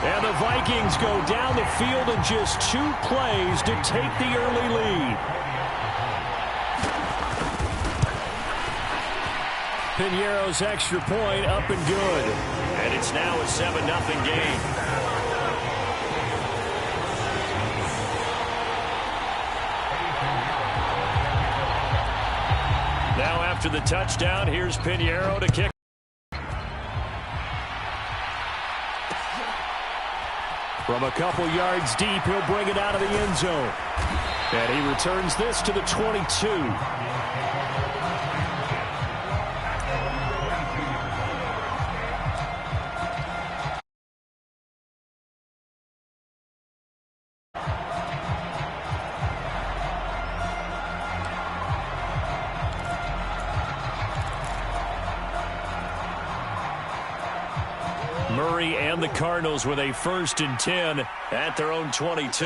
And the Vikings go down the field in just 2 plays to take the early lead. Piñeiro's extra point up and good. And it's now a 7-0 game. Now after the touchdown, here's Piñeiro to kick. From a couple yards deep, he'll bring it out of the end zone. And he returns this to the 22. Murray and the Cardinals with a 1st and 10 at their own 22.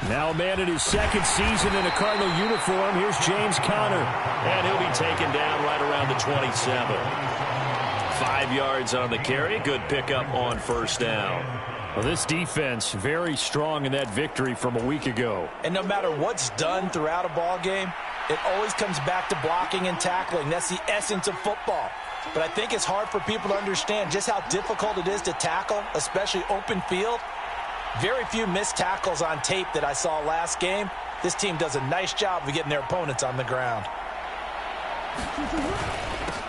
Now a man in his 2nd season in a Cardinal uniform. Here's James Conner. And he'll be taken down right around the 27. 5 yards on the carry. Good pickup on 1st down. Well, this defense very strong in that victory from a week ago. And no matter what's done throughout a ball game, it always comes back to blocking and tackling. That's the essence of football. But I think it's hard for people to understand just how difficult it is to tackle, especially open field. Very few missed tackles on tape that I saw last game. This team does a nice job of getting their opponents on the ground.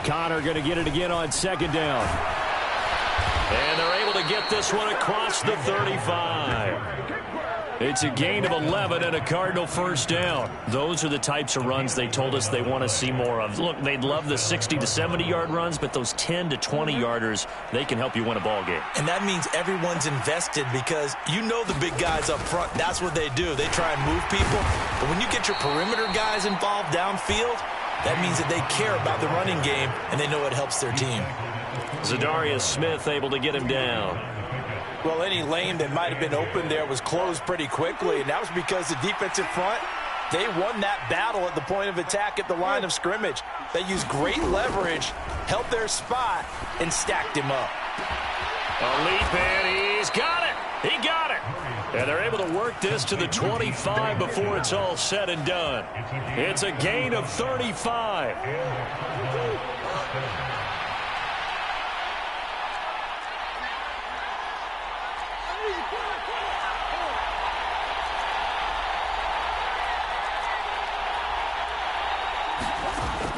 Conner going to get it again on 2nd down. And they're able to get this one across the 35. It's a gain of 11 and a Cardinal 1st down. Those are the types of runs they told us they want to see more of. Look, they'd love the 60 to 70-yard runs, but those 10 to 20-yarders, they can help you win a ball game. And that means everyone's invested because you know the big guys up front, that's what they do. They try and move people. But when you get your perimeter guys involved downfield, that means that they care about the running game and they know it helps their team. Zadarius Smith able to get him down. Well, any lane that might have been open there was closed pretty quickly, and that was because the defensive front, they won that battle at the point of attack at the line of scrimmage. They used great leverage, held their spot, and stacked him up. A leap, and he's got it. He got it. And they're able to work this to the 25 before it's all said and done. It's a gain of 35.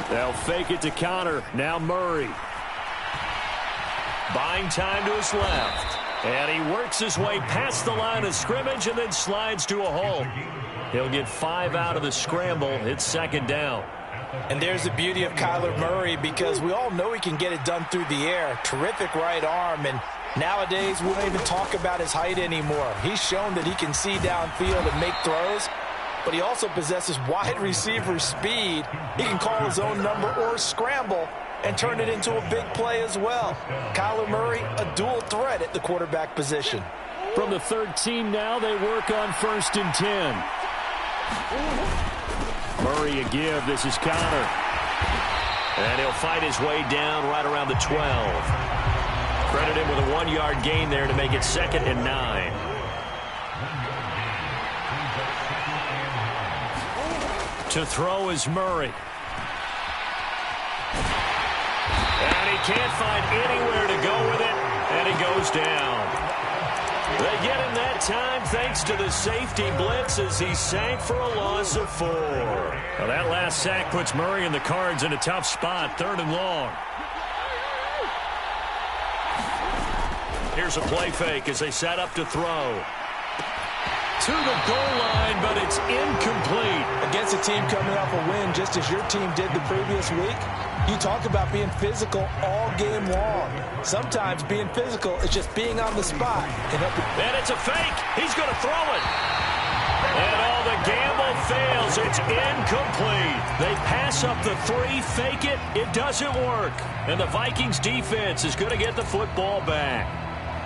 They'll fake it to Conner. Now Murray. Buying time to his left. And he works his way past the line of scrimmage and then slides to a hole. He'll get 5 out of the scramble. It's 2nd down. And there's the beauty of Kyler Murray because we all know he can get it done through the air. Terrific right arm. And nowadays, we don't even talk about his height anymore. He's shown that he can see downfield and make throws. But he also possesses wide receiver speed. He can call his own number or scramble and turn it into a big play as well. Kyler Murray, a dual threat at the quarterback position. From the 13 now, they work on 1st and 10. Murray a give. This is Conner. And he'll fight his way down right around the 12. Credit him with a 1-yard gain there to make it 2nd and 9. To throw is Murray. And he can't find anywhere to go with it, and he goes down. They get him that time thanks to the safety blitz as he sank for a loss of 4. Well, that last sack puts Murray and the Cards in a tough spot, 3rd and long. Here's a play fake as they set up to throw. To the goal line, but it's incomplete. Against a team coming off a win, just as your team did the previous week, you talk about being physical all game long. Sometimes being physical is just being on the spot. And it's a fake. He's going to throw it. And all the gamble fails. It's incomplete. They pass up the 3, fake it. It doesn't work. And the Vikings defense is going to get the football back.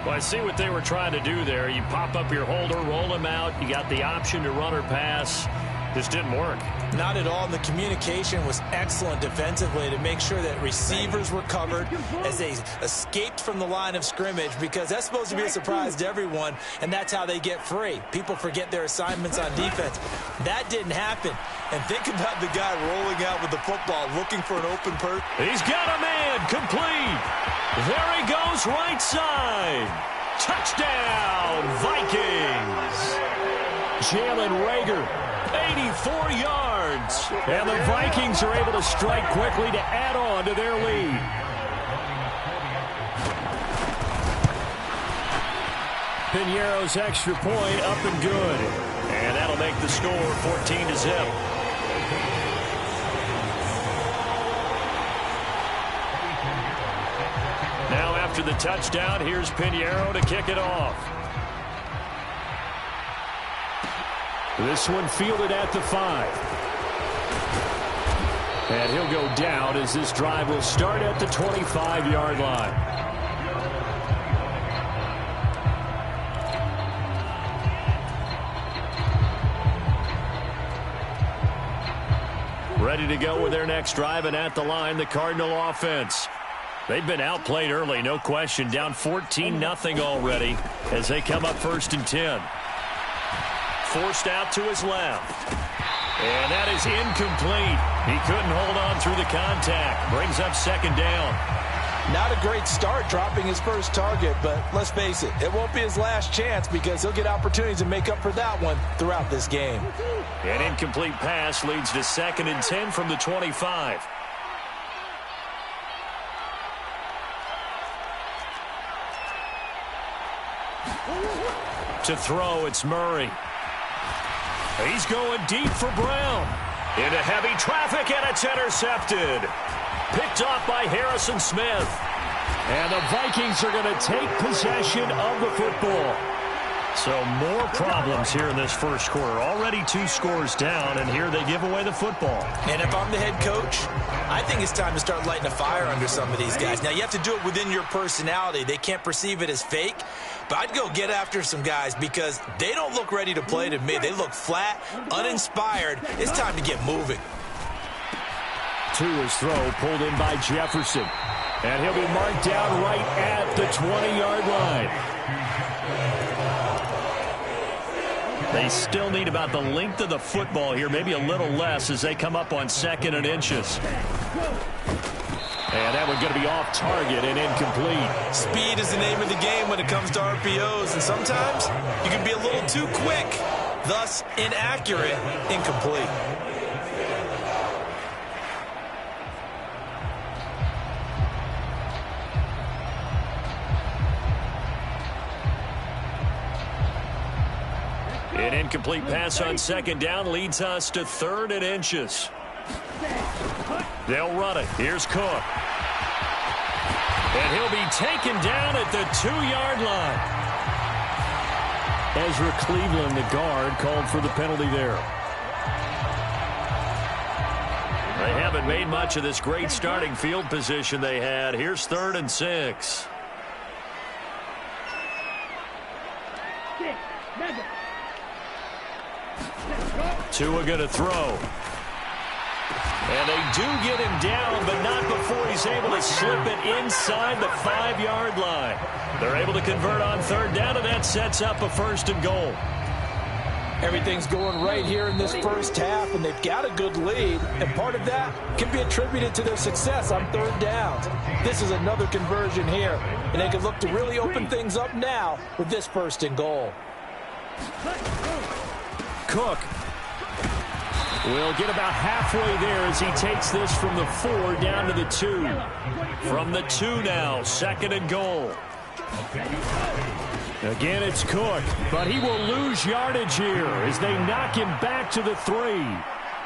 Well, I see what they were trying to do there. You pop up your holder, roll him out. You got the option to run or pass. Just didn't work. Not at all. And the communication was excellent defensively to make sure that receivers were covered as they escaped from the line of scrimmage, because that's supposed to be a surprise to everyone, and that's how they get free. People forget their assignments on defense. That didn't happen. And think about the guy rolling out with the football, looking for an open person. He's got a man, complete. There he goes, right side. Touchdown, Vikings. Jalen Reagor, 84 yards. And the Vikings are able to strike quickly to add on to their lead. Piñeiro's extra point up and good. And that'll make the score 14-0. Now after the touchdown, here's Piñeiro to kick it off. This one fielded at the 5. And he'll go down as this drive will start at the 25-yard line. Ready to go with their next drive, and at the line, the Cardinal offense. They've been outplayed early, no question. Down 14-0 already as they come up 1st and 10. Forced out to his left. And that is incomplete. He couldn't hold on through the contact. Brings up 2nd down. Not a great start dropping his first target, but let's face it, it won't be his last chance because he'll get opportunities to make up for that one throughout this game. An incomplete pass leads to 2nd and 10 from the 25. To throw, it's Murray. He's going deep for Brown. Into heavy traffic, and it's intercepted. Picked off by Harrison Smith. And the Vikings are going to take possession of the football. So more problems here in this first quarter. Already 2 scores down, and here they give away the football. And if I'm the head coach, I think it's time to start lighting a fire under some of these guys. Now, you have to do it within your personality. They can't perceive it as fake. But I'd go get after some guys because they don't look ready to play to me. They look flat, uninspired. It's time to get moving. To his throw, pulled in by Jefferson. And he'll be marked down right at the 20-yard line. They still need about the length of the football here, maybe a little less as they come up on 2nd and inches. And that one's going to be off target and incomplete. Speed is the name of the game when it comes to RPOs, and sometimes you can be a little too quick, thus inaccurate, incomplete. An incomplete pass on 2nd down leads us to 3rd and inches. They'll run it. Here's Cook. And he'll be taken down at the 2-yard line. Ezra Cleveland, the guard, called for the penalty there. They haven't made much of this great starting field position they had. Here's 3rd and 6. Tua going to throw. And they do get him down, but not before he's able to slip it inside the 5-yard line. They're able to convert on 3rd down, and that sets up a 1st and goal. Everything's going right here in this first half, and they've got a good lead, and part of that can be attributed to their success on 3rd downs. This is another conversion here, and they can look to really open things up now with this 1st and goal. Cook will get about halfway there as he takes this from the 4 down to the 2. From the 2 now, 2nd and goal. Again, it's Cook, but he will lose yardage here as they knock him back to the 3.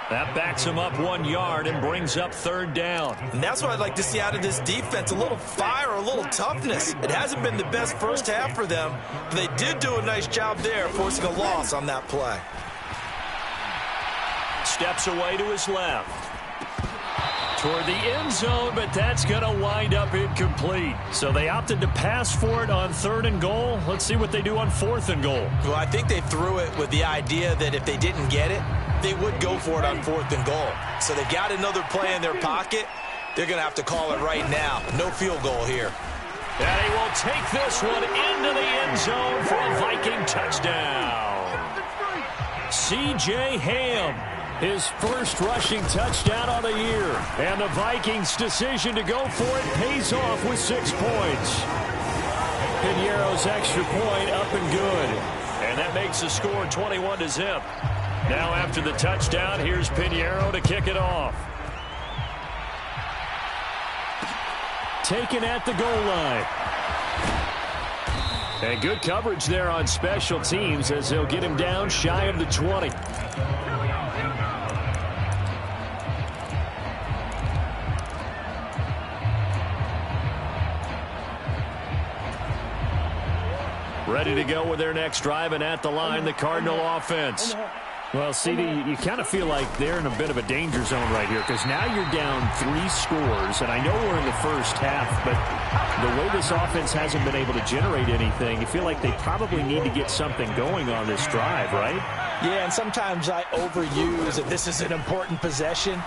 That backs him up 1 yard and brings up 3rd down. And that's what I'd like to see out of this defense, a little fire, a little toughness. It hasn't been the best first half for them, but they did do a nice job there, forcing a loss on that play. Steps away to his left. Toward the end zone, but that's going to wind up incomplete. So they opted to pass for it on 3rd and goal. Let's see what they do on 4th and goal. Well, I think they threw it with the idea that if they didn't get it, they would go for it on 4th and goal. So they've got another play in their pocket. They're going to have to call it right now. No field goal here. And he will take this one into the end zone for a Viking touchdown. C.J. Ham, his first rushing touchdown on the year. And the Vikings' decision to go for it pays off with 6 points. Piñeiro's extra point up and good. And that makes the score 21-0. Now after the touchdown, here's Piñeiro to kick it off. Taken at the goal line. And good coverage there on special teams as they'll get him down shy of the 20. Ready to go with their next drive, and at the line, the Cardinal offense. Well, CD, you kind of feel like they're in a bit of a danger zone right here because now you're down 3 scores, and I know we're in the first half, but the way this offense hasn't been able to generate anything, you feel like they probably need to get something going on this drive, right? Yeah, and sometimes I overuse that this is an important possession.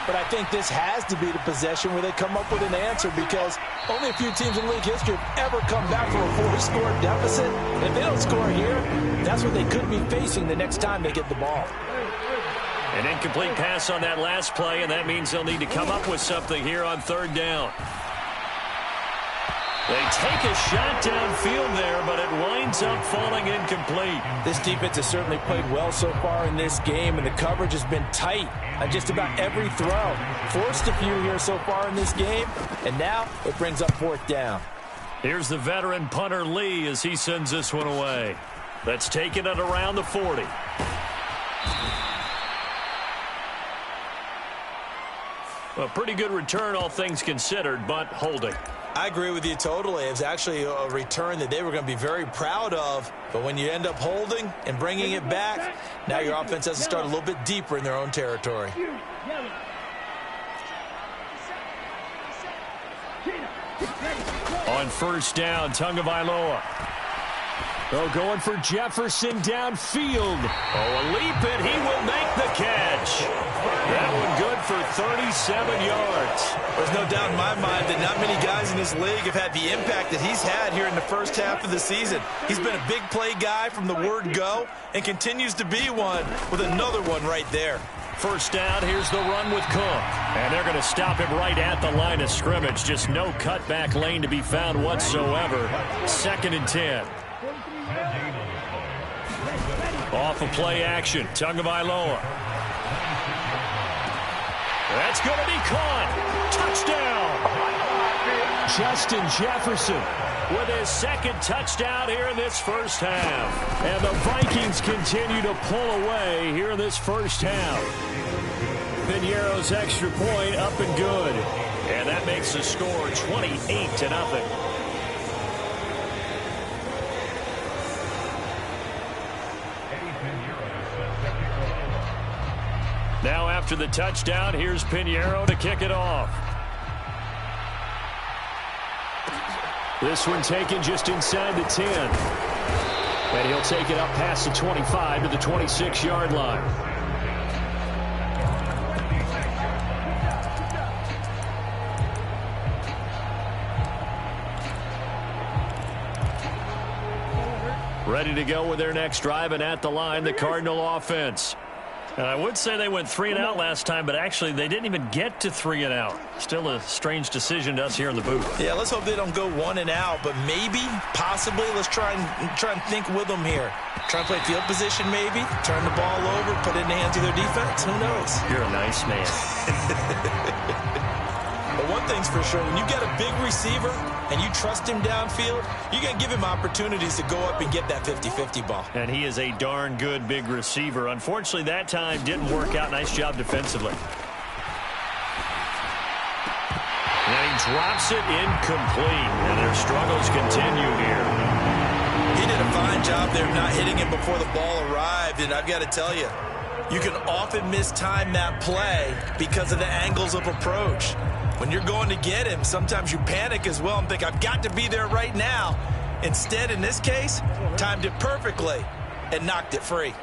But I think this has to be the possession where they come up with an answer because only a few teams in league history have ever come back from a 4-score deficit. If they don't score here, that's what they could be facing the next time they get the ball. An incomplete pass on that last play, and that means they'll need to come up with something here on 3rd down. They take a shot downfield there, but it winds up falling incomplete. This defense has certainly played well so far in this game, and the coverage has been tight on just about every throw. Forced a few here so far in this game, and now it brings up 4th down. Here's the veteran punter Lee as he sends this one away. That's taken at around the 40. A pretty good return, all things considered, but holding. I agree with you totally. It was actually a return that they were going to be very proud of. But when you end up holding and bringing it back, now your offense has to start a little bit deeper in their own territory. On 1st down, Tagovailoa. Oh, going for Jefferson downfield. Oh, a leap, and he will make the catch. That one good for 37 yards. There's no doubt in my mind that not many guys in this league have had the impact that he's had here in the first half of the season. He's been a big play guy from the word go and continues to be one with another one right there. 1st down, here's the run with Cook. And they're going to stop him right at the line of scrimmage. Just no cutback lane to be found whatsoever. 2nd and 10. Off of play action, Tagovailoa. That's going to be caught. Touchdown. Justin Jefferson with his 2nd touchdown here in this first half. And the Vikings continue to pull away here in this first half. Piñeiro's extra point up and good. And that makes the score 28-0. Now after the touchdown, here's Piñeiro to kick it off. This one taken just inside the 10. And he'll take it up past the 25 to the 26-yard line. Ready to go with their next drive, and at the line, the Cardinal offense. And I would say they went 3 and out last time, but actually they didn't even get to 3 and out. Still a strange decision to us here in the booth. Yeah, let's hope they don't go 1 and out, but maybe, possibly, let's try and think with them here. Try and play field position maybe, turn the ball over, put it in the hands of their defense. Who knows? You're a nice man. But one thing's for sure, when you get a big receiver and you trust him downfield, you're going to give him opportunities to go up and get that 50-50 ball. And he is a darn good big receiver. Unfortunately, that time didn't work out. Nice job defensively. And he drops it incomplete. And their struggles continue here. He did a fine job there not hitting him before the ball arrived. And I've got to tell you, You can often mistime that play because of the angles of approach. When you're going to get him, sometimes you panic as well and think, I've got to be there right now. Instead, in this case, timed it perfectly and knocked it free.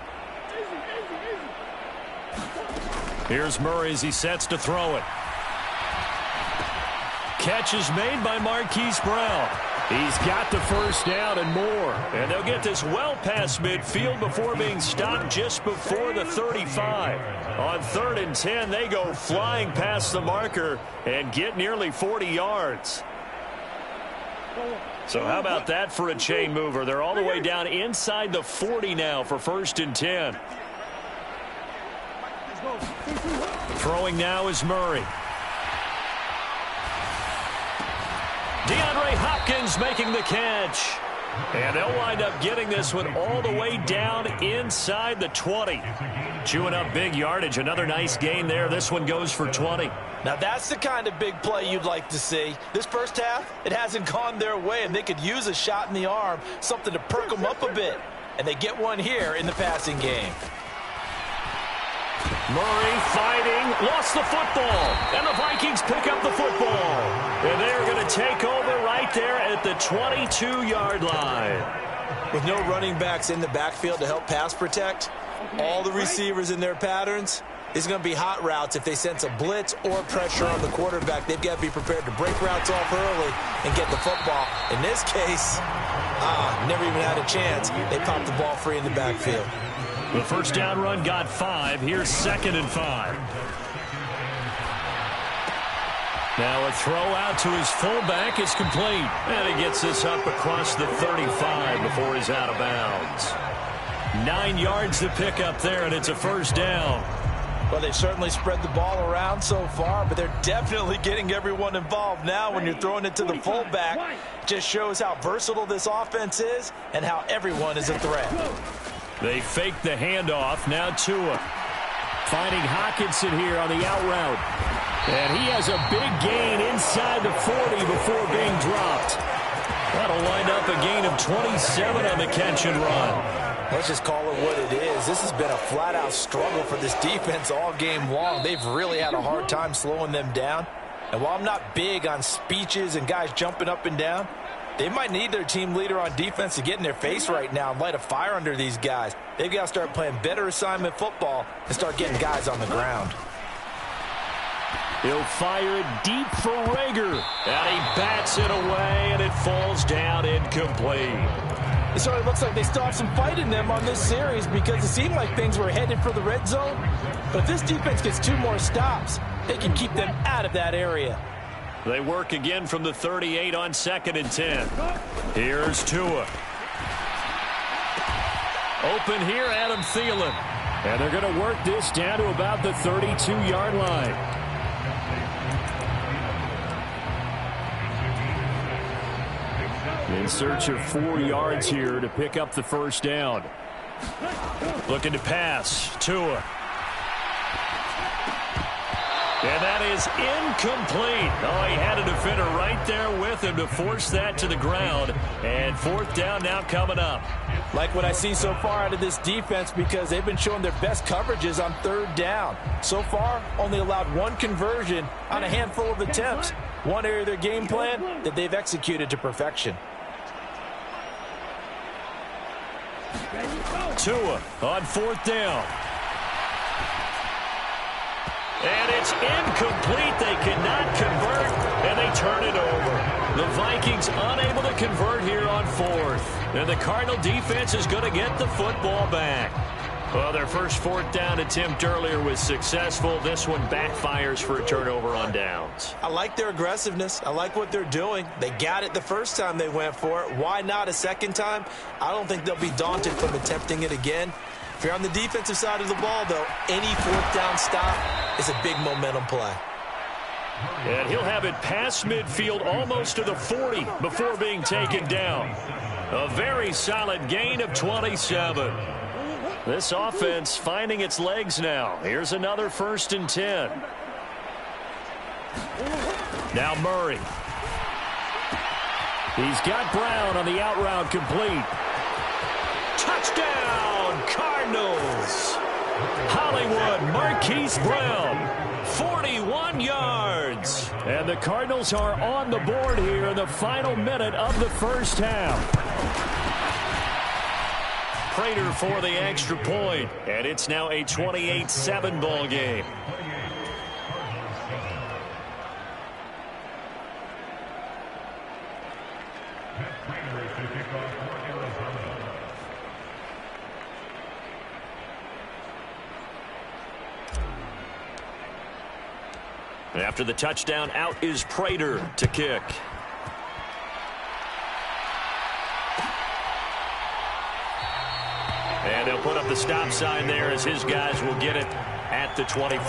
Here's Murray as he sets to throw it. Catch is made by Marquise Brown. He's got the first down and more. And they'll get this well past midfield before being stopped just before the 35. On 3rd and 10, they go flying past the marker and get nearly 40 yards. So how about that for a chain mover? They're all the way down inside the 40 now for 1st and 10. Throwing now is Murray. DeAndre Hopkins making the catch. And they'll wind up getting this one all the way down inside the 20. Chewing up big yardage. Another nice gain there. This one goes for 20. Now that's the kind of big play you'd like to see. This first half, it hasn't gone their way, and they could use a shot in the arm, something to perk them up a bit. And they get one here in the passing game. Murray fighting, lost the football, and the Vikings pick up the football. And they're going to take over right there at the 22-yard line. With no running backs in the backfield to help pass protect, all the receivers in their patterns, it's going to be hot routes. If they sense a blitz or pressure on the quarterback, they've got to be prepared to break routes off early and get the football. In this case, never even had a chance. They popped the ball free in the backfield. The first down run got 5. Here's 2nd and 5. Now a throw out to his fullback is complete. And he gets this up across the 35 before he's out of bounds. 9 yards to pick up there, and it's a first down. Well, they've certainly spread the ball around so far, but they're definitely getting everyone involved now when you're throwing it to the fullback. Just shows how versatile this offense is and how everyone is a threat. They fake the handoff. Now Tua finding Hockenson here on the out route. And he has a big gain inside the 40 before being dropped. That'll wind up a gain of 27 on the catch and run. Let's just call it what it is. This has been a flat-out struggle for this defense all game long. They've really had a hard time slowing them down. And while I'm not big on speeches and guys jumping up and down, they might need their team leader on defense to get in their face right now and light a fire under these guys. They've got to start playing better assignment football and start getting guys on the ground. He'll fire it deep for Rager. And he bats it away, and it falls down incomplete. It sort of looks like they still have some fight in them on this series because it seemed like things were headed for the red zone. But if this defense gets 2 more stops, they can keep them out of that area. They work again from the 38 on 2nd and 10. Here's Tua. Open here, Adam Thielen. And they're going to work this down to about the 32-yard line. In search of 4 yards here to pick up the first down. Looking to pass. Tua. And that is incomplete. Oh, he had a defender right there with him to force that to the ground. And 4th down now coming up. Like what I see so far out of this defense because they've been showing their best coverages on 3rd down. So far, only allowed 1 conversion on a handful of attempts. One area of their game plan that they've executed to perfection. Tua on 4th down. And it's incomplete. They cannot convert, and they turn it over. The Vikings unable to convert here on 4th. And the Cardinal defense is going to get the football back. Well, their first 4th down attempt earlier was successful. This one backfires for a turnover on downs. I like their aggressiveness. I like what they're doing. They got it the first time they went for it. Why not a second time? I don't think they'll be daunted from attempting it again. If you're on the defensive side of the ball, though, any 4th down stop is a big momentum play. And he'll have it past midfield almost to the 40 before being taken down. A very solid gain of 27. This offense finding its legs now. Here's another 1st and 10. Now Murray. He's got Brown on the out route complete. Touchdown, Cardinals. Hollywood Marquise Brown, 41 yards. And the Cardinals are on the board here in the final minute of the first half. Prater for the extra point, and it's now a 28-7 ball game. After the touchdown, out is Prater to kick. And he'll put up the stop sign there as his guys will get it at the 25.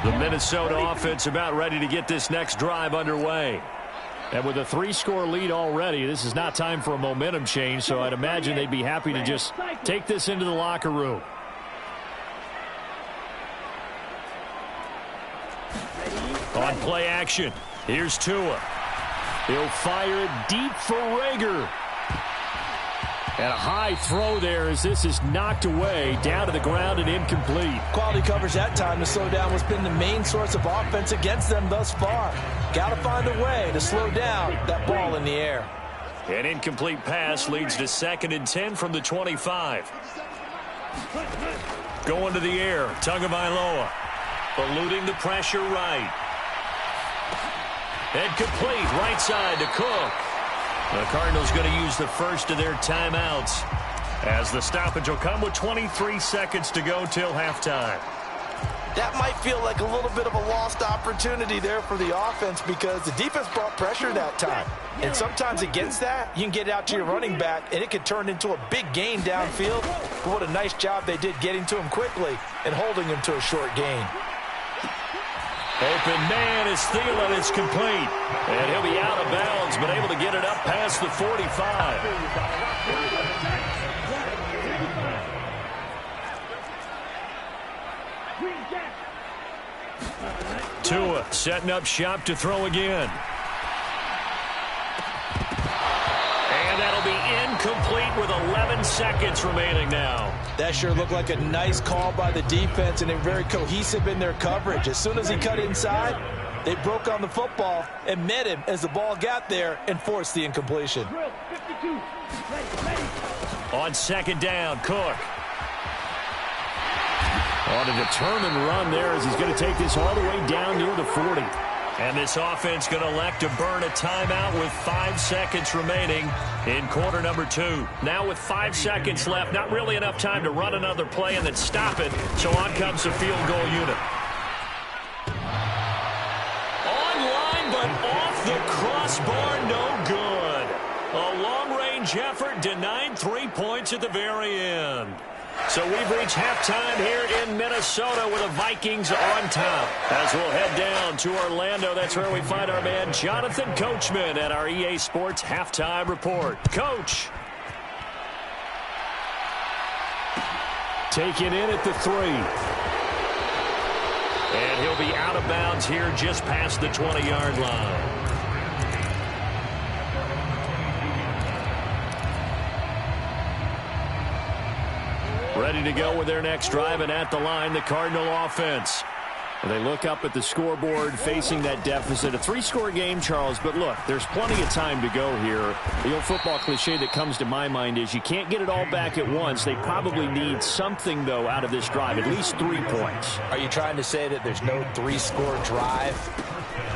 The Minnesota offense about ready to get this next drive underway. And with a 3-score lead already, this is not time for a momentum change, so I'd imagine they'd be happy to just take this into the locker room. On play action, here's Tua. He'll fire it deep for Rager. And a high throw there as this is knocked away, down to the ground and incomplete. Quality coverage that time to slow down what's been the main source of offense against them thus far. Got to find a way to slow down that ball in the air. An incomplete pass leads to 2nd and 10 from the 25. Going to the air, Tagovailoa. Eluding the pressure right. And complete, right side to Cook. The Cardinals going to use the first of their timeouts as the stoppage will come with 23 seconds to go till halftime. That might feel like a little bit of a lost opportunity there for the offense because the defense brought pressure that time. And sometimes against that, you can get out to your running back, and it could turn into a big gain downfield. But what a nice job they did getting to him quickly and holding him to a short gain. Open man is Thielen. It's complete. And he'll be out of bounds, but able to get it up past the 45. Tua setting up shop to throw again. And that'll be incomplete with 11 seconds remaining now. That sure looked like a nice call by the defense, and they're very cohesive in their coverage. As soon as he cut inside, they broke on the football and met him as the ball got there and forced the incompletion. On 2nd down, Cook. On a determined run there as he's going to take this all the way down near the 40. And this offense going to elect to burn a timeout with 5 seconds remaining in quarter number 2. Now with 5 seconds left, not really enough time to run another play and then stop it. So on comes the field goal unit. Online, but off the crossbar, no good. A long-range effort denied 3 points at the very end. So we've reached halftime here in Minnesota with the Vikings on top. As we'll head down to Orlando, that's where we find our man Jonathan Coachman at our EA Sports Halftime Report. Coach. Taken in at the 3. And he'll be out of bounds here just past the 20-yard line. Ready to go with their next drive, and at the line, the Cardinal offense. They look up at the scoreboard facing that deficit. A 3-score game, Charles, but look, there's plenty of time to go here. The old football cliche that comes to my mind is you can't get it all back at once. They probably need something, though, out of this drive, at least 3 points. Are you trying to say that there's no 3-score drive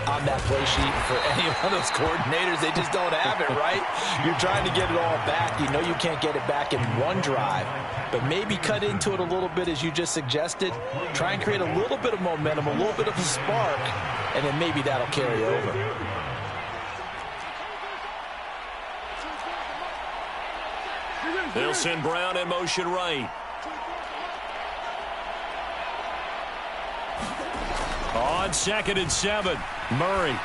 on that play sheet for any of those coordinators? They just don't have it, right? You're trying to get it all back. You know you can't get it back in one drive, but maybe cut into it a little bit as you just suggested. Try and create a little bit of momentum, a little bit of a spark, and then maybe that'll carry over. They'll send Brown in motion right. On 2nd and 7, Murray.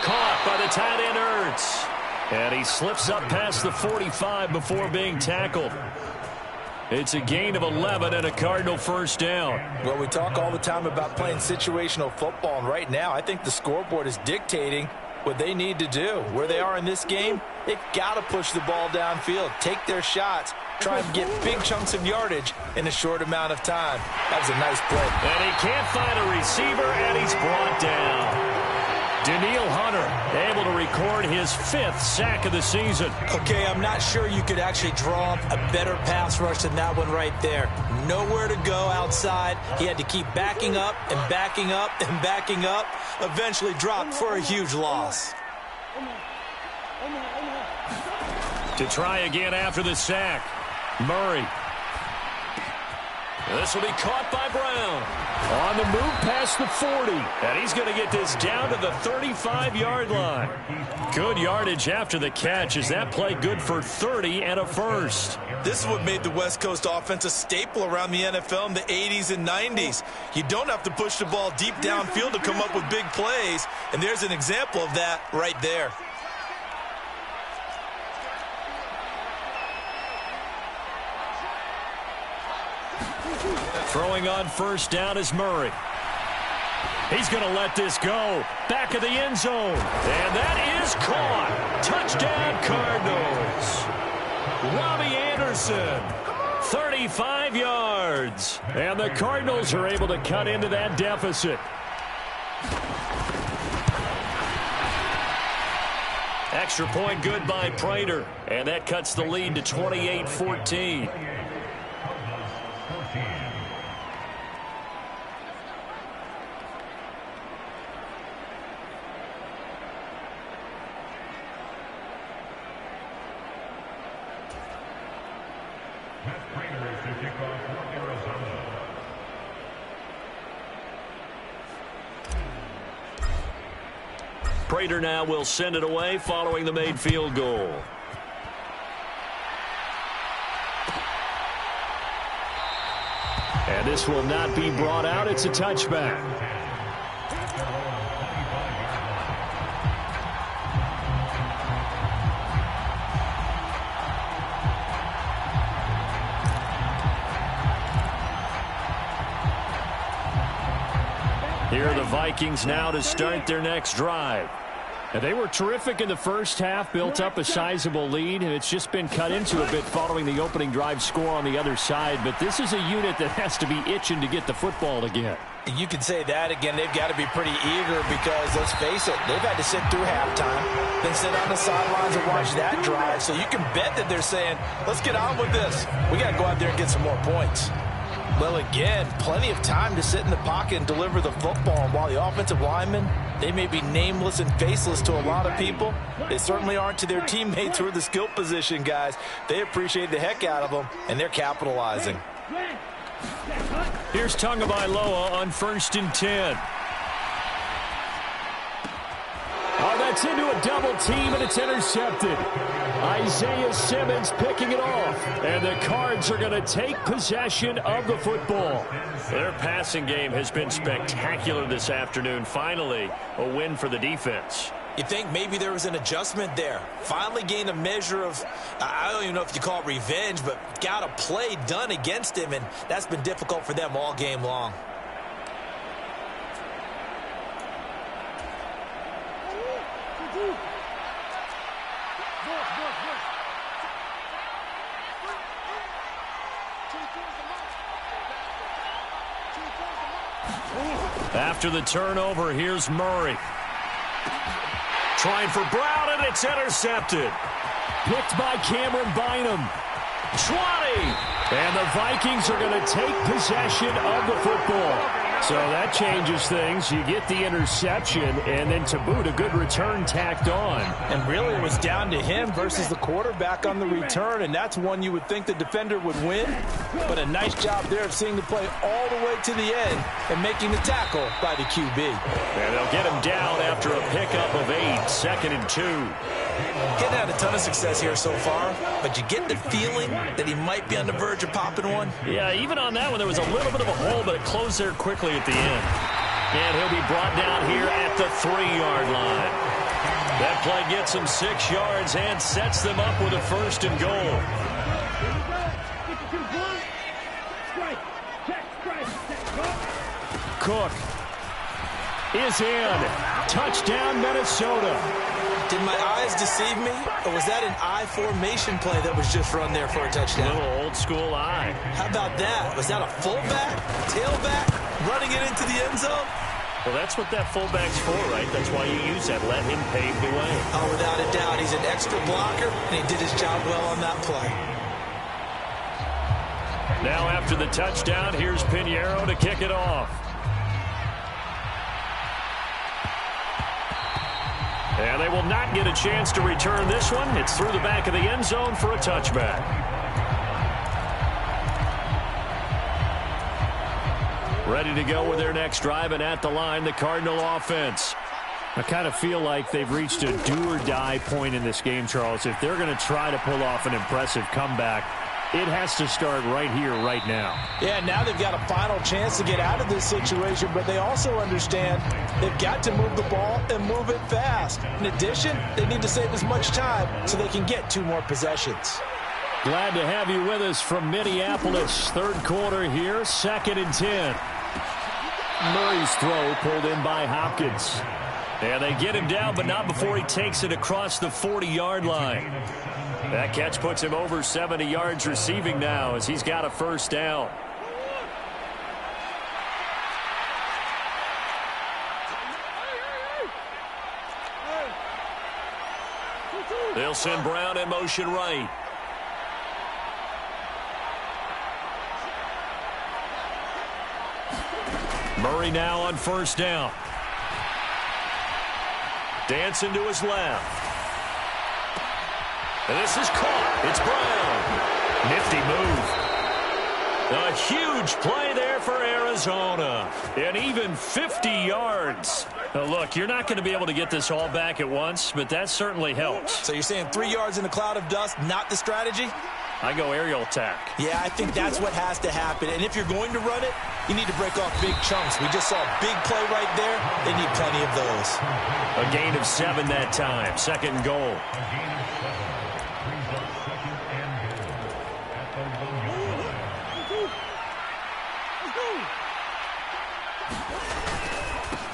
Caught by the tight end Ertz. And he slips up past the 45 before being tackled. It's a gain of 11 and a Cardinal first down. Well, we talk all the time about playing situational football, and right now I think the scoreboard is dictating what they need to do. Where they are in this game, they've got to push the ball downfield, take their shots, try and get big chunks of yardage in a short amount of time. That was a nice play. And he can't find a receiver, and he's brought down. Danielle Hunter able to record his 5th sack of the season. Okay, I'm not sure you could actually draw up a better pass rush than that one right there. Nowhere to go outside. He had to keep backing up and backing up and backing up. Eventually dropped for a huge loss. To try again after the sack, Murray. This will be caught by Brown. On the move past the 40. And he's going to get this down to the 35-yard line. Good yardage after the catch as that play good for 30 and a first. This is what made the West Coast offense a staple around the NFL in the 80s and 90s. You don't have to push the ball deep downfield to come up with big plays. And there's an example of that right there. Throwing on first down is Murray. He's going to let this go. Back of the end zone. And that is caught. Touchdown Cardinals. Robbie Anderson. 35 yards. And the Cardinals are able to cut into that deficit. Extra point good by Prater. And that cuts the lead to 28-14. Prater now will send it away following the made field goal. And this will not be brought out. It's a touchback. Here are the Vikings now to start their next drive. And they were terrific in the first half, built up a sizable lead, and it's just been cut into a bit following the opening drive score on the other side. But this is a unit that has to be itching to get the football again. You can say that again. They've got to be pretty eager because, let's face it, they've had to sit through halftime, then sit on the sidelines and watch that drive. So you can bet that they're saying, let's get on with this. We got to go out there and get some more points. Well, again, plenty of time to sit in the pocket and deliver the football. And while the offensive linemen, they may be nameless and faceless to a lot of people, they certainly aren't to their teammates who are the skill position guys. They appreciate the heck out of them, and they're capitalizing. Here's Tagovailoa on 1st and 10. Oh, that's into a double team, and it's intercepted. Isaiah Simmons picking it off. And the Cards are going to take possession of the football. Their passing game has been spectacular this afternoon. Finally, a win for the defense. You think maybe there was an adjustment there. Finally gained a measure of, I don't even know if you call it revenge, but got a play done against him, and that's been difficult for them all game long. After the turnover, here's Murray. Trying for Brown, and it's intercepted. Picked by Cameron Bynum. 20! And the Vikings are going to take possession of the football. So that changes things. You get the interception, and then to boot, a good return tacked on. And really, it was down to him versus the quarterback on the return, and that's one you would think the defender would win. But a nice job there of seeing the play all the way to the end and making the tackle by the QB. And they'll get him down after a pickup of 8, 2nd and 2. Hadn't had a ton of success here so far, but you get the feeling that he might be on the verge of popping one. Yeah, even on that one, there was a little bit of a hole, but it closed there quickly at the end. And he'll be brought down here at the 3-yard line. That play gets him 6 yards and sets them up with a 1st and goal. Cook. is in. Touchdown, Minnesota. Did my eyes deceive me, or was that an I formation play that was just run there for a touchdown? A little old school I. How about that? Was that a fullback, tailback, running it into the end zone? Well, that's what that fullback's for, right? That's why you use that. Let him pave the way. Oh, without a doubt. He's an extra blocker, and he did his job well on that play. Now after the touchdown, here's Pinheiro to kick it off. And they will not get a chance to return this one. It's through the back of the end zone for a touchback. Ready to go with their next drive, and at the line, the Cardinal offense. I kind of feel like they've reached a do-or-die point in this game, Charles. If they're going to try to pull off an impressive comeback, it has to start right here, right now. Yeah, now they've got a final chance to get out of this situation, but they also understand they've got to move the ball and move it fast. In addition, they need to save as much time so they can get 2 more possessions. Glad to have you with us from Minneapolis. Third quarter here, 2nd and 10. Murray's throw pulled in by Hopkins. And they get him down, but not before he takes it across the 40-yard line. That catch puts him over 70 yards receiving now as he's got a first down. They'll send Brown in motion right. Murray now on first down. Dancing to his left. And this is caught. It's Brown. Nifty move. A huge play there for Arizona. And even 50 yards. Now look, you're not going to be able to get this all back at once, but that certainly helps. So you're saying 3 yards in a cloud of dust, not the strategy? I go aerial attack. Yeah, I think that's what has to happen. And if you're going to run it, you need to break off big chunks. We just saw a big play right there. They need plenty of those. A gain of 7 that time. 2nd and goal.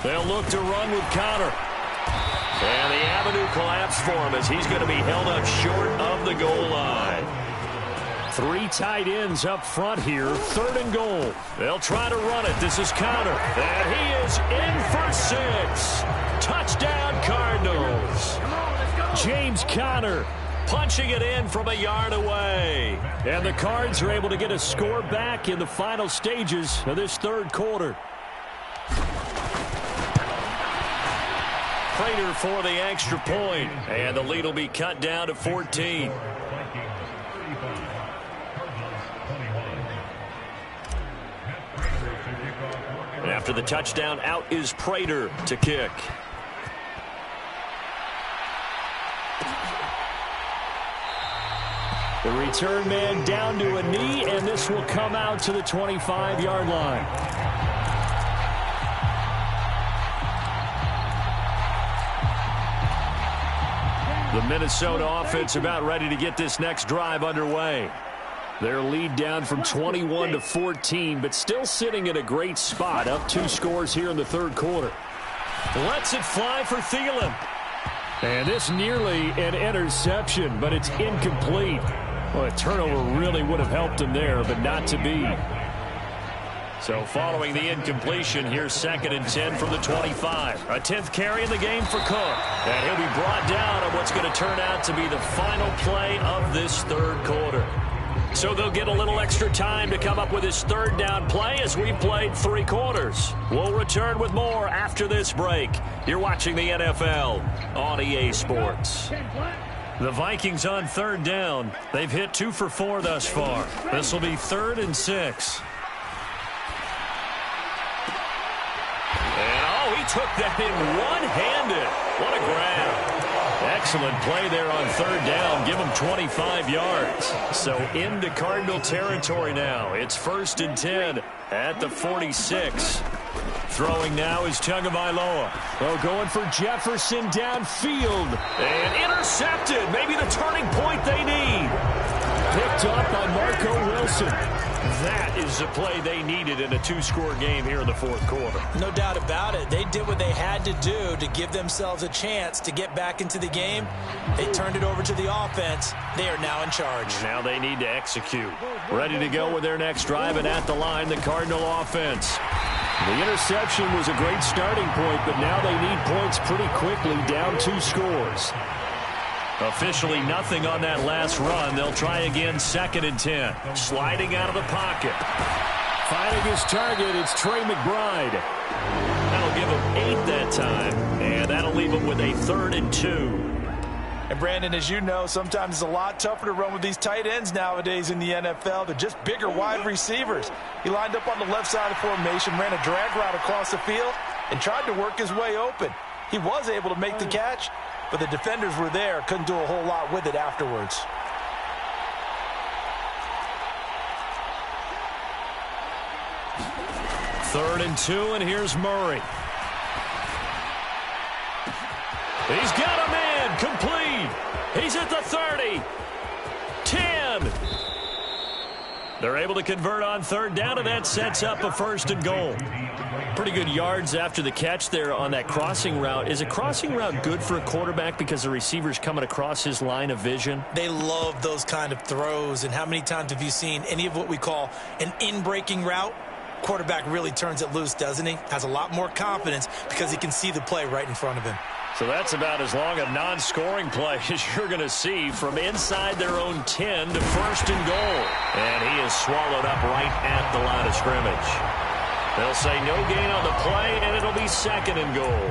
They'll look to run with Connor. And the avenue collapsed for him as he's going to be held up short of the goal line. 3 tight ends up front here. 3rd and goal. They'll try to run it. This is Connor. And he is in for 6. Touchdown, Cardinals. James Conner punching it in from a yard away. And the Cards are able to get a score back in the final stages of this 3rd quarter. Prater for the extra point. And the lead will be cut down to 14. After the touchdown, out is Prater to kick. The return man down to a knee, and this will come out to the 25-yard line. The Minnesota offense about ready to get this next drive underway. Their lead down from 21 to 14, but still sitting in a great spot, up 2 scores here in the 3rd quarter. Lets it fly for Thielen. And this nearly an interception, but it's incomplete. Well, a turnover really would have helped him there, but not to be. So following the incompletion, here's 2nd and 10 from the 25. A 10th carry in the game for Cook. And he'll be brought down on what's going to turn out to be the final play of this 3rd quarter. So they'll get a little extra time to come up with his 3rd down play as we've played 3 quarters. We'll return with more after this break. You're watching the NFL on EA Sports. The Vikings on 3rd down. They've hit 2 for 4 thus far. This will be 3rd and 6. And oh, he took that in one-handed. What a grab. Excellent play there on 3rd down. Give him 25 yards. So into Cardinal territory now. It's 1st and 10 at the 46. Throwing now is Tagovailoa. Oh, going for Jefferson downfield. And intercepted. Maybe the turning point they need. picked up by Marco Wilson. That is the play they needed in a two-score game here in the fourth quarter. No doubt about it. They did what they had to do to give themselves a chance to get back into the game. They turned it over to the offense. They are now in charge. Now they need to execute. Ready to go with their next drive, and at the line, the Cardinal offense. The interception was a great starting point, but now they need points pretty quickly, down 2 scores. Officially nothing on that last run. They'll try again, 2nd and 10. Sliding out of the pocket. Finding his target, it's Trey McBride. That'll give him 8 that time, and that'll leave him with a 3rd and 2. And Brandon, as you know, sometimes it's a lot tougher to run with these tight ends nowadays in the NFL. They're just bigger wide receivers. He lined up on the left side of the formation, ran a drag route across the field, and tried to work his way open. He was able to make the catch, but the defenders were there, couldn't do a whole lot with it afterwards. Third and 2, and here's Murray. He's got a man, complete. He's at the 30. 10. They're able to convert on 3rd down, and that sets up a 1st and goal. Pretty good yards after the catch there on that crossing route. Is a crossing route good for a quarterback because the receiver's coming across his line of vision? They love those kind of throws. And how many times have you seen any of what we call an in-breaking route? Quarterback really turns it loose, doesn't he? Has a lot more confidence because he can see the play right in front of him. So that's about as long a non-scoring play as you're going to see from inside their own 10 to 1st and goal. And he is swallowed up right at the line of scrimmage. They'll say no gain on the play, and it'll be 2nd and goal.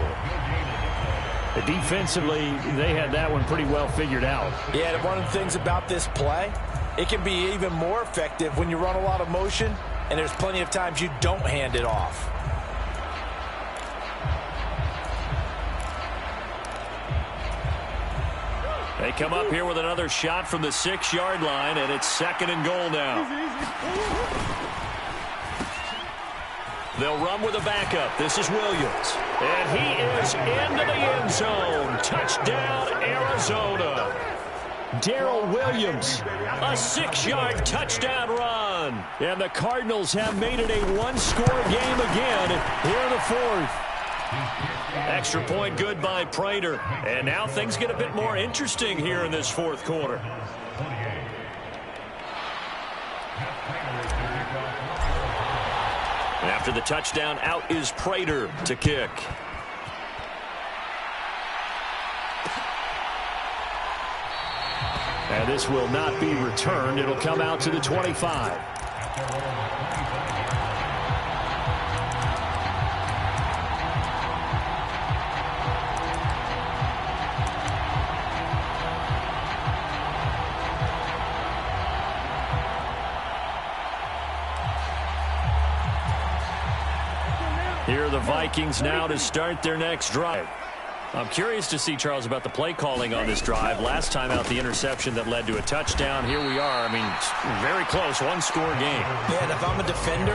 Defensively, they had that one pretty well figured out. Yeah, and one of the things about this play, it can be even more effective when you run a lot of motion, and there's plenty of times you don't hand it off. They come up here with another shot from the 6-yard line, and it's 2nd and goal now. They'll run with a backup. This is Williams. And he is into the end zone. Touchdown, Arizona. Darrell Williams, a 6-yard touchdown run. And the Cardinals have made it a 1-score game again here in the 4th. Extra point good by Prater. And now things get a bit more interesting here in this 4th quarter. After the touchdown, out is Prater to kick. And this will not be returned. It'll come out to the 25. Here are the Vikings now to start their next drive. I'm curious to see, Charles, about the play calling on this drive. Last time out, the interception that led to a touchdown. Here we are. I mean, very close, 1-score game. Yeah, and if I'm a defender,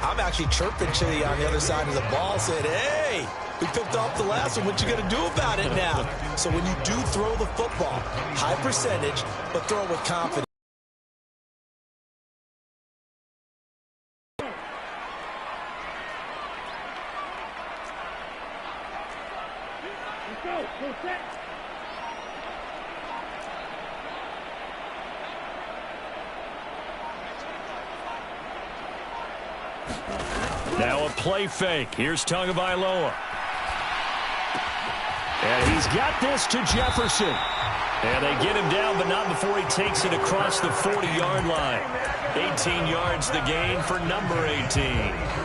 I'm actually chirping to you on the other side of the ball, saying, hey, we picked off the last one. What you going to do about it now? So when you do throw the football, high percentage, but throw it with confidence. Now a play fake. Here's Tagovailoa. And he's got this to Jefferson. And they get him down, but not before he takes it across the 40-yard line. 18 yards the gain for number 18.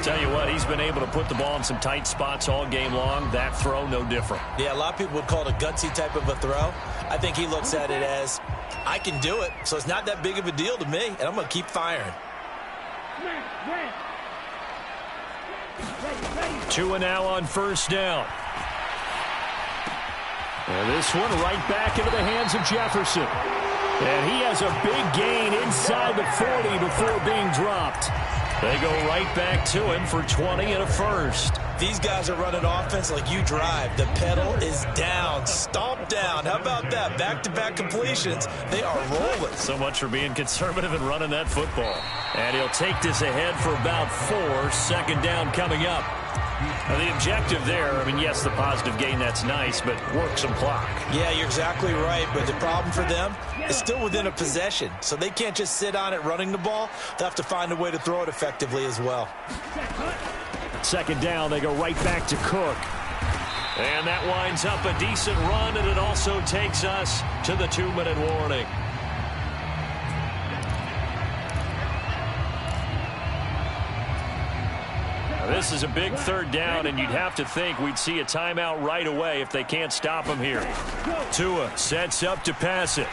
Tell you what, he's been able to put the ball in some tight spots all game long. That throw, no different. Yeah, a lot of people would call it a gutsy type of a throw. I think he looks at it as, I can do it, so it's not that big of a deal to me, and I'm going to keep firing. 2 and now on 1st down. And this one right back into the hands of Jefferson. And he has a big gain inside the 40 before being dropped. They go right back to him for 20 and a 1st. these guys are running offense like you drive. The pedal is down, stomp down. How about that? Back-to-back completions. They are rolling. So much for being conservative and running that football. And he'll take this ahead for about 4. Second down coming up. Now the objective there, I mean, yes, the positive gain, that's nice, but work some clock. Yeah, you're exactly right, but the problem for them is still within a possession, so they can't just sit on it running the ball. They'll have to find a way to throw it effectively as well. Second down, they go right back to Cook. And that winds up a decent run, and it also takes us to the 2-minute warning. This is a big third down, and you'd have to think we'd see a timeout right away if they can't stop him here. Tua sets up to pass it.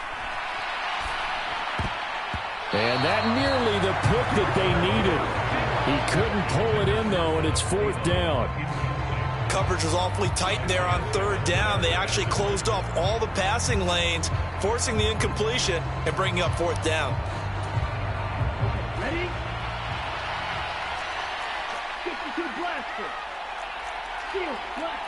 And that nearly the pick that they needed. He couldn't pull it in, though, and it's 4th down. Coverage was awfully tight there on 3rd down. They actually closed off all the passing lanes, forcing the incompletion and bringing up 4th down. Ready? 52 blaster. Steel blast.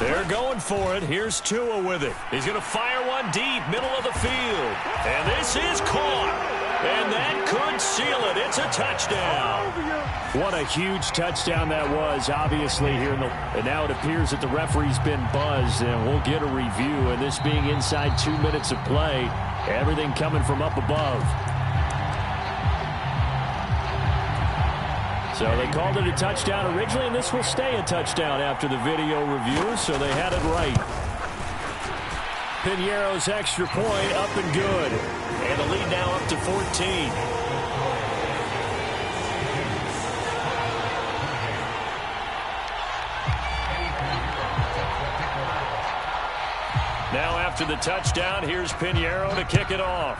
They're going for it. Here's Tua with it. He's going to fire one deep, middle of the field. And this is caught. And that could seal it. It's a touchdown. What a huge touchdown that was, obviously, here. And now it appears that the referee's been buzzed, and we'll get a review. And this being inside 2 minutes of play, everything coming from up above. So they called it a touchdown originally, and this will stay a touchdown after the video review, so they had it right. Piñeiro's extra point up and good. And the lead now up to 14. Now after the touchdown, here's Piñeiro to kick it off.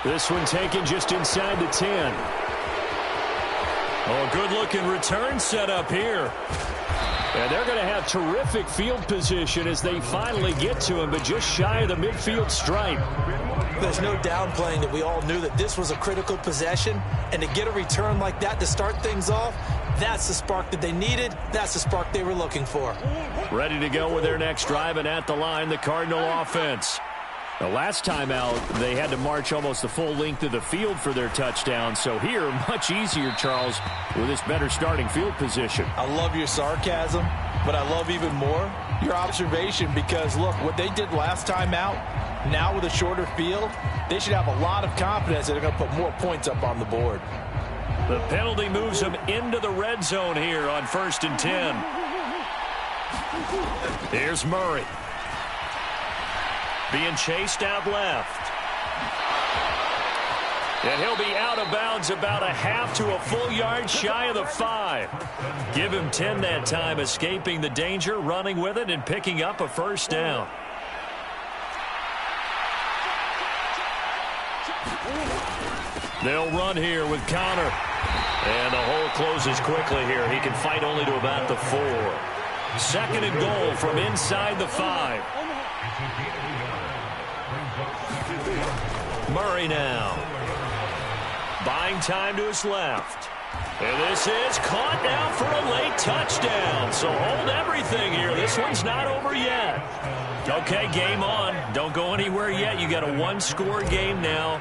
This one taken just inside the 10. Oh, good-looking return set up here. And they're going to have terrific field position as they finally get to him, but just shy of the midfield stripe. There's no downplaying that we all knew that this was a critical possession, and to get a return like that to start things off, that's the spark that they needed. That's the spark they were looking for. Ready to go with their next drive, and at the line, the Cardinal offense. The last time out, they had to march almost the full length of the field for their touchdown. So here, much easier, Charles, with this better starting field position. I love your sarcasm, but I love even more your observation because, look, what they did last time out, now with a shorter field, they should have a lot of confidence that they're going to put more points up on the board. The penalty moves them into the red zone here on 1st and 10. Here's Murray. Being chased out left. And he'll be out of bounds about a half to a full yard shy of the 5. Give him 10 that time, escaping the danger, running with it, and picking up a 1st down. They'll run here with Connor. And the hole closes quickly here. He can fight only to about the 4. 2nd and goal from inside the 5. Murray now. Buying time to his left. And this is caught now for a late touchdown. So hold everything here. This one's not over yet. Okay, game on. Don't go anywhere yet. You got a 1-score game now.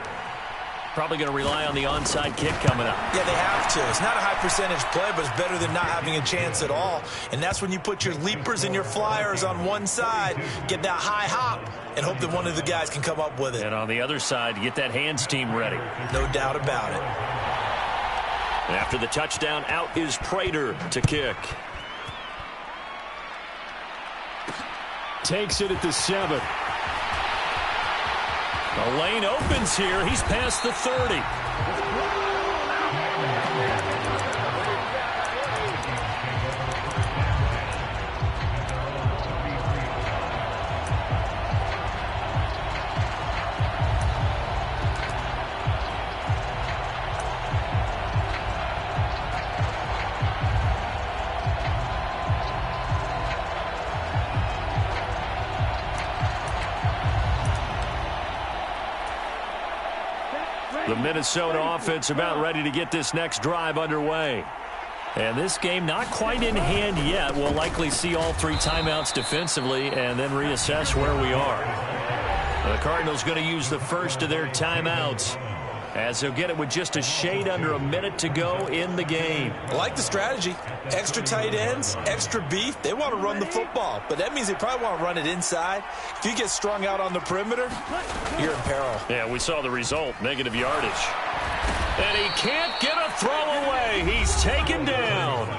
Probably going to rely on the onside kick coming up. Yeah, they have to. It's not a high percentage play, but it's better than not having a chance at all. And that's when you put your leapers and your flyers on one side, get that high hop, and hope that one of the guys can come up with it. And on the other side, get that hands team ready. No doubt about it. After the touchdown, out is Prater to kick. Takes it at the 7. The lane opens here. He's past the 30. The Minnesota offense about ready to get this next drive underway. And this game not quite in hand yet. We'll likely see all 3 timeouts defensively and then reassess where we are. The Cardinals going to use the first of their timeouts, as they'll get it with just a shade under a minute to go in the game. I like the strategy. Extra tight ends, extra beef. They want to run the football, but that means they probably want to run it inside. If you get strung out on the perimeter, you're in peril. Yeah, we saw the result, negative yardage. And he can't get a throw away. He's taken down.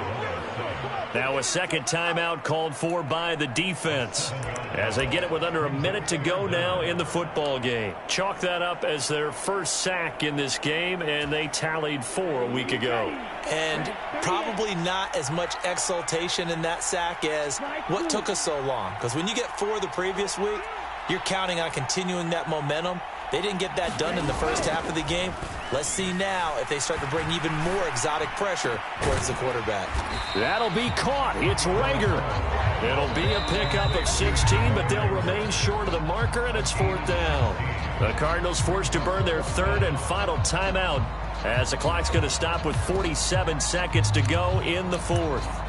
Now a second timeout called for by the defense, as they get it with under a minute to go now in the football game. Chalk that up as their first sack in this game, and they tallied 4 a week ago. And probably not as much exultation in that sack as what took us so long. Because when you get 4 the previous week, you're counting on continuing that momentum. They didn't get that done in the first half of the game. Let's see now if they start to bring even more exotic pressure towards the quarterback. That'll be caught. It's Rager. It'll be a pickup of 16, but they'll remain short of the marker, and it's 4th down. The Cardinals forced to burn their 3rd and final timeout, as the clock's going to stop with 47 seconds to go in the 4th.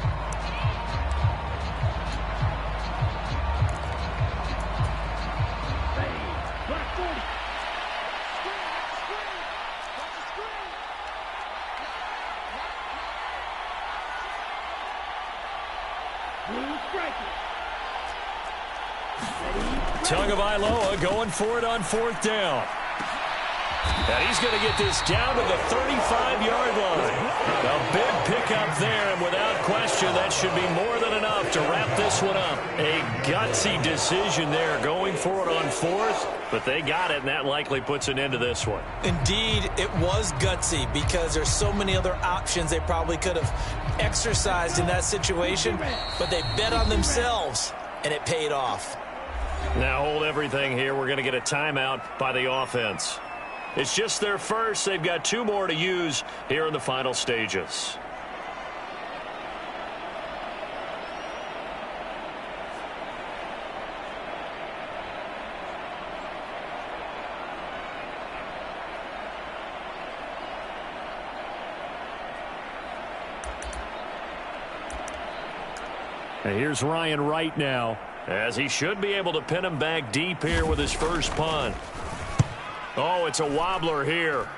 Tagovailoa going for it on 4th down. And he's going to get this down to the 35-yard line. A big pickup there, and without question, that should be more than enough to wrap this one up. A gutsy decision there, going for it on 4th, but they got it, and that likely puts an end to this one. Indeed, it was gutsy, because there's so many other options they probably could have exercised in that situation, but they bet on themselves, and it paid off. Now hold everything here. We're going to get a timeout by the offense. It's just their first. They've got 2 more to use here in the final stages. And here's Ryan Wright now, as he should be able to pin him back deep here with his first punt. Oh, it's a wobbler here.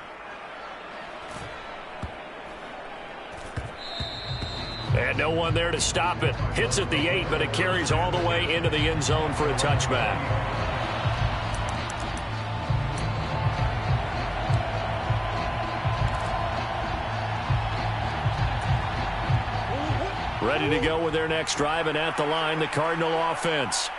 And no one there to stop it. Hits at the 8, but it carries all the way into the end zone for a touchback. Ready to go with their next drive, and at the line, the Cardinal offense.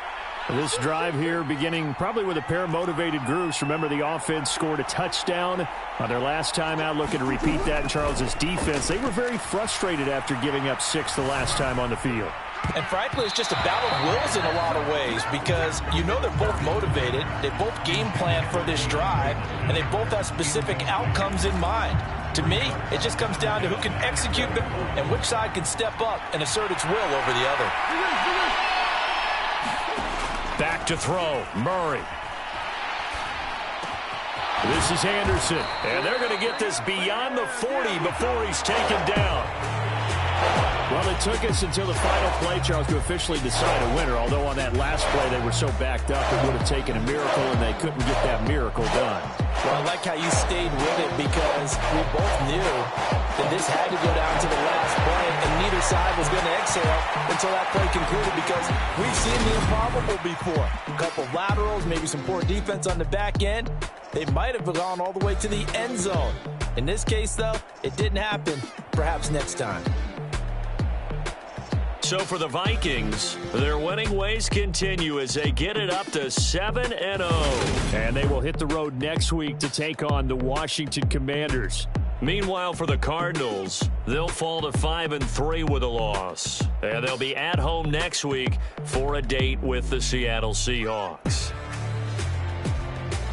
This drive here beginning probably with a pair of motivated groups. Remember, the offense scored a touchdown on their last time out. Looking to repeat that in Charles's defense. They were very frustrated after giving up 6 the last time on the field. And frankly, it's just a battle of wills in a lot of ways, because you know they're both motivated. They both game plan for this drive, and they both have specific outcomes in mind. To me, it just comes down to who can execute and which side can step up and assert its will over the other. Back to throw, Murray. This is Anderson, and they're going to get this beyond the 40 before he's taken down. Well, it took us until the final play, Charles, to officially decide a winner, although on that last play they were so backed up it would have taken a miracle, and they couldn't get that miracle done. Well, I like how you stayed with it, because we both knew that this had to go down to the last play, and neither side was going to exhale until that play concluded, because we've seen the improbable before. A couple laterals, maybe some poor defense on the back end. They might have gone all the way to the end zone. In this case, though, it didn't happen. Perhaps next time. So for the Vikings, their winning ways continue as they get it up to 7-0. And they will hit the road next week to take on the Washington Commanders. Meanwhile, for the Cardinals, they'll fall to 5-3 with a loss. And they'll be at home next week for a date with the Seattle Seahawks.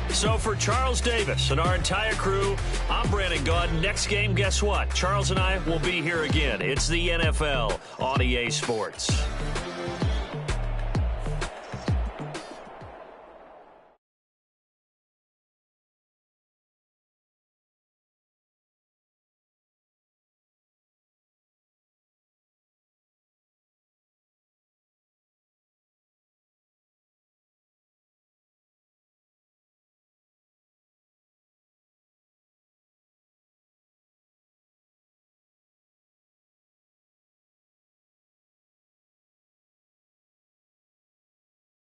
So for Charles Davis and our entire crew, I'm Brandon Gaud. Next game, guess what? Charles and I will be here again. It's the NFL on EA Sports.